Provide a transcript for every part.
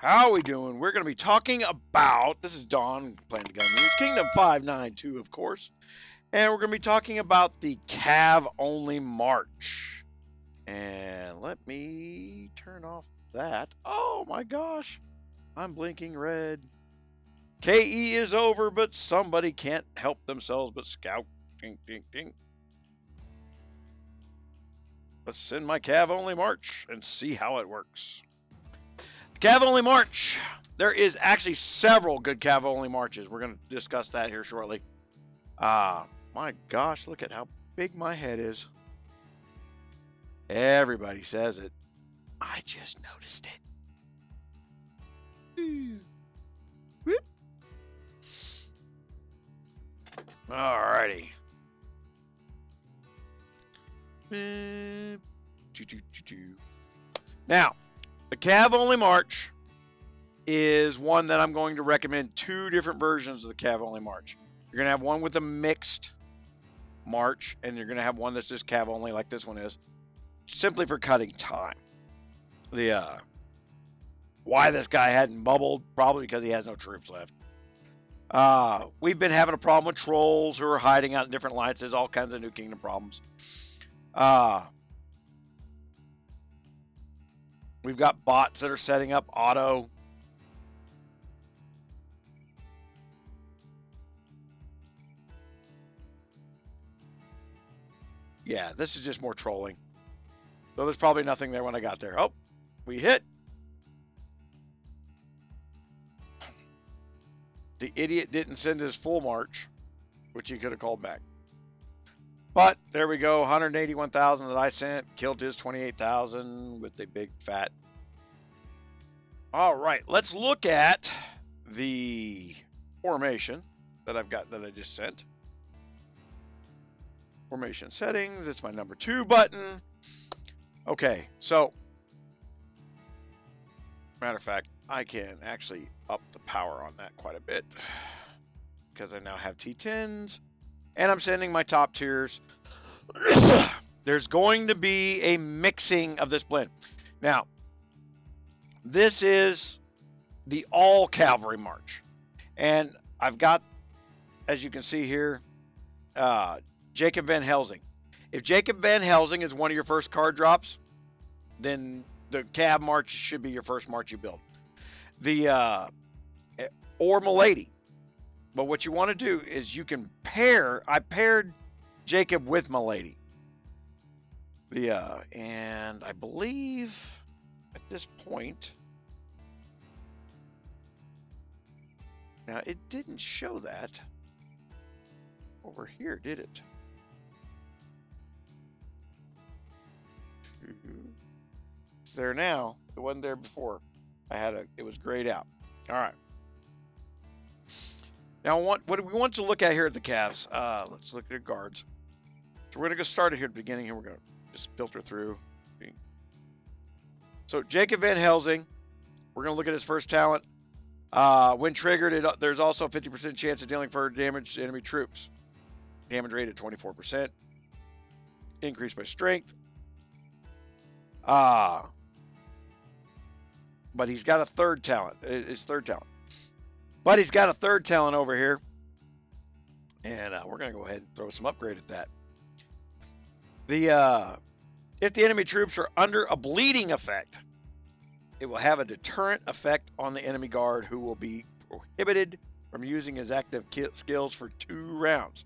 How are we doing? We're going to be talking about, this is Don playing the GunMuse, Kingdom 592, of course. And we're going to be talking about the cav-only march. And let me turn off that. Oh my gosh, I'm blinking red. KE is over, but somebody can't help themselves but scout. Ding, ding, ding. Let's send my cav-only march and see how it works. Cav-only march. There is actually several good cav-only marches. We're going to discuss that here shortly. My gosh, look at how big my head is. Everybody says it. I just noticed it. Whoop. Alrighty. Now, the cav-only march is one that I'm going to recommend two different versions of the cav-only march. You're going to have one with a mixed march, and you're going to have one that's just cav-only like this one is, simply for cutting time. Why this guy hadn't bubbled, probably because he has no troops left. We've been having a problem with trolls who are hiding out in different lines. There's all kinds of New Kingdom problems. We've got bots that are setting up auto. Yeah, this is just more trolling. So there's probably nothing there when I got there. Oh, we hit. The idiot didn't send his full march, which he could have called back. But there we go, 181,000 that I sent, killed his 28,000 with the big fat. All right, let's look at the formation that I've got that I just sent. Formation settings, it's my number 2 button. Okay, so, matter of fact, I can actually up the power on that quite a bit because I now have T10s. And I'm sending my top tiers. There's going to be a mixing of this blend. Now, this is the all cavalry march. And I've got, as you can see here, Jacob Van Helsing. If Jacob Van Helsing is one of your first card drops, then the cav march should be your first march you build. Or Milady. But what you want to do is you can pair. I paired Jacob with Milady. And I believe at this point, now it didn't show that over here, did it? It's there now. It wasn't there before. It was grayed out. All right. Now, what do we want to look at here at the calves? Let's look at the guards. So we're going to get started here at the beginning. Here we're going to just filter through. So Jacob Van Helsing, we're going to look at his first talent. When triggered, there's also a 50% chance of dealing further damage to enemy troops. Damage rate at 24%. Increased by strength. But he's got a third talent. His third talent. But he's got a third talent over here. And we're going to go ahead and throw some upgrade at that. If the enemy troops are under a bleeding effect, it will have a deterrent effect on the enemy guard who will be prohibited from using his active skills for 2 rounds.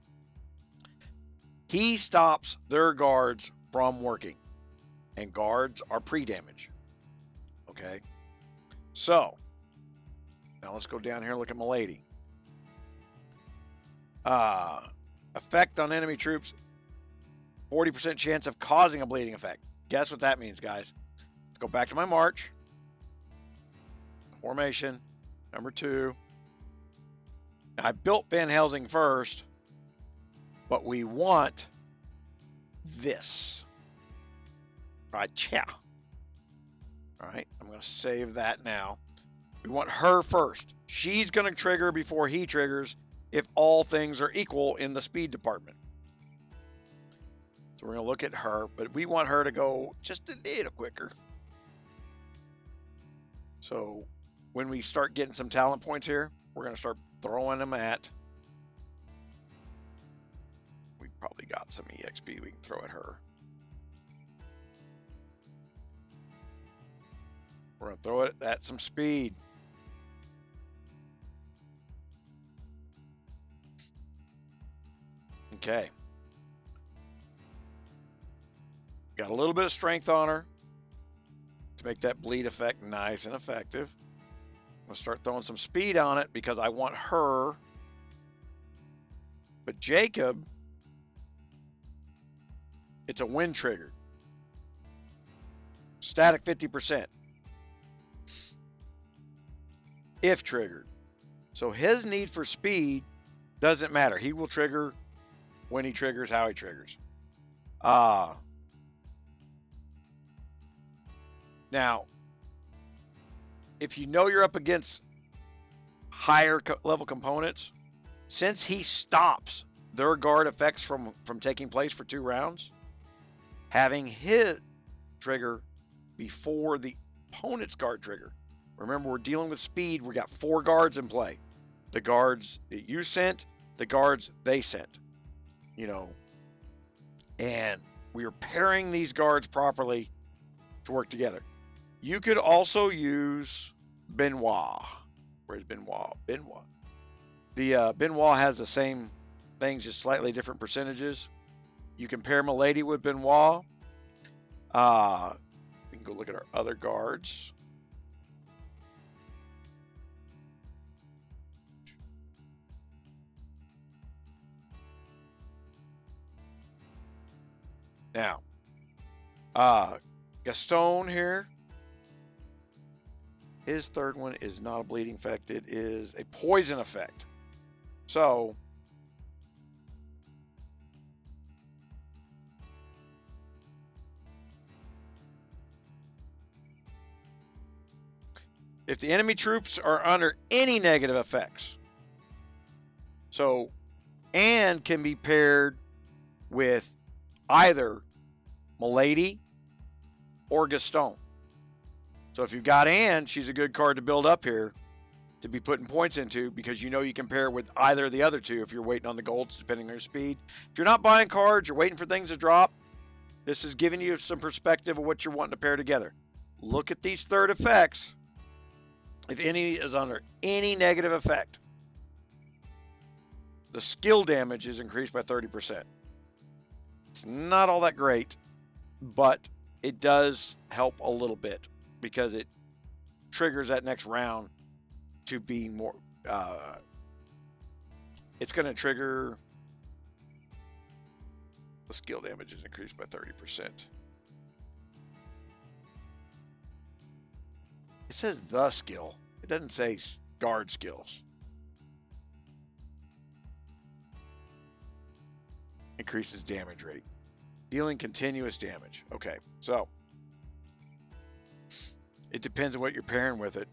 He stops their guards from working. And guards are pre-damage. Okay? So, now let's go down here and look at Milady. Effect on enemy troops. 40% chance of causing a bleeding effect. Guess what that means, guys? Let's go back to my march. Formation. Number 2. Now, I built Van Helsing first. But we want this. Right, yeah. Alright, I'm going to save that now. We want her first. She's going to trigger before he triggers if all things are equal in the speed department. So we're going to look at her, but we want her to go just a little quicker. So when we start getting some talent points here, we're going to start throwing them at. We probably got some EXP we can throw at her. We're going to throw it at some speed. Okay. Got a little bit of strength on her to make that bleed effect nice and effective. I'm going to start throwing some speed on it because I want her. But Jacob, it's a wind trigger. Static 50%. If triggered. So his need for speed doesn't matter. He will trigger when he triggers, how he triggers. Now, if you know you're up against higher level components, since he stops their guard effects from taking place for 2 rounds, having his trigger before the opponent's guard trigger. Remember, we're dealing with speed. We got 4 guards in play. The guards that you sent, the guards they sent. You know, and we are pairing these guards properly to work together. You could also use Benoit. Where's Benoit? Benoit. The Benoit has the same things, just slightly different percentages. You can pair Milady with Benoit. We can go look at our other guards. Now, Gaston here. His third one is not a bleeding effect. It is a poison effect. So, if the enemy troops are under any negative effects, so, and can be paired with either Milady or Gaston. So if you've got Anne, she's a good card to build up here to be putting points into, because you know you can pair it with either of the other two if you're waiting on the golds, depending on your speed. If you're not buying cards, you're waiting for things to drop, this is giving you some perspective of what you're wanting to pair together. Look at these third effects. If any is under any negative effect, the skill damage is increased by 30%. It's not all that great, but it does help a little bit because it triggers that next round to be more, it's going to trigger, the skill damage is increased by 30%. It says the skill. It doesn't say guard skills. Increases damage rate. Dealing continuous damage. Okay, so it depends on what you're pairing with it.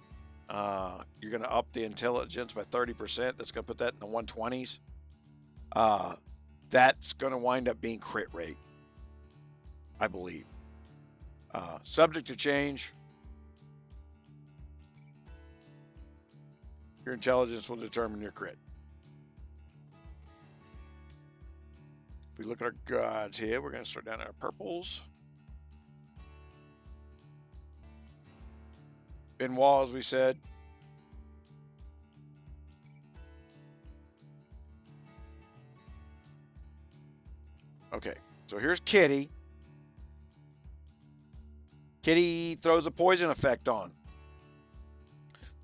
You're going to up the intelligence by 30%. That's going to put that in the 120s. That's going to wind up being crit rate, I believe. Subject to change. Your intelligence will determine your crit. If we look at our gods here, we're going to start down at our purples. Benoit, as we said. Okay, so here's Kitty. Kitty throws a poison effect on.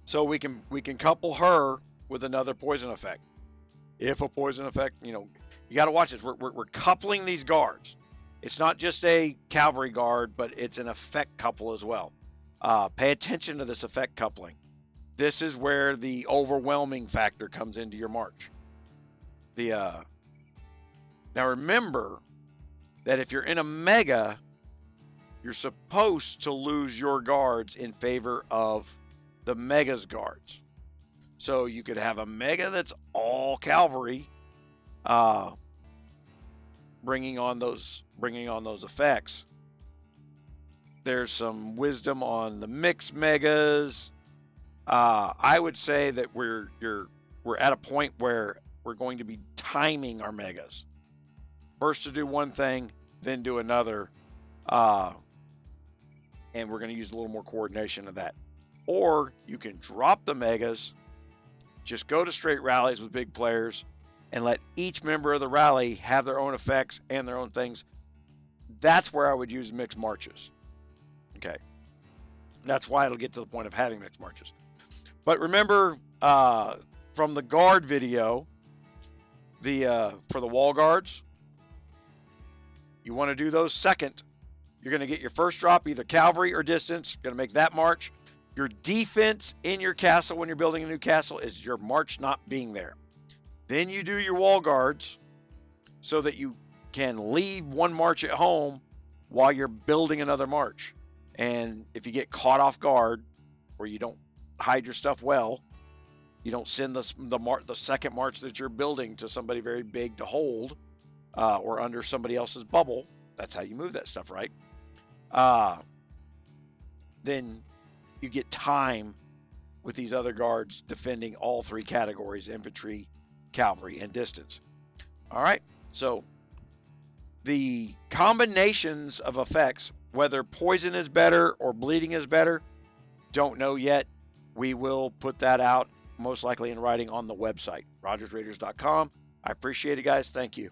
So we can couple her with another poison effect. If a poison effect, you know, you got to watch this. We're coupling these guards. It's not just a cavalry guard, but it's an effect couple as well. Pay attention to this effect coupling. This is where the overwhelming factor comes into your march. Now remember that if you're in a mega, you're supposed to lose your guards in favor of the mega's guards. So you could have a mega that's all cavalry, bringing on those effects. There's some wisdom on the mixed megas. I would say that we're at a point where we're going to be timing our megas. First to do one thing, then do another, and we're going to use a little more coordination of that. Or you can drop the megas, just go to straight rallies with big players, and let each member of the rally have their own effects and their own things. That's where I would use mixed marches. Okay. That's why it'll get to the point of having mixed marches. But remember, from the guard video, for the wall guards, you want to do those second. You're going to get your first drop, either cavalry or distance. You're going to make that march. Your defense in your castle when you're building a new castle is your march not being there. Then you do your wall guards so that you can leave one march at home while you're building another march. And if you get caught off guard or you don't hide your stuff well, you don't send the second march that you're building to somebody very big to hold, or under somebody else's bubble. That's how you move that stuff, right? Then you get time with these other guards defending all three categories: infantry, cavalry, and distance. All right, so the combinations of effects, whether poison is better or bleeding is better, don't know yet. We will put that out most likely in writing on the website, rogersraiders.com. I appreciate it, guys. Thank you.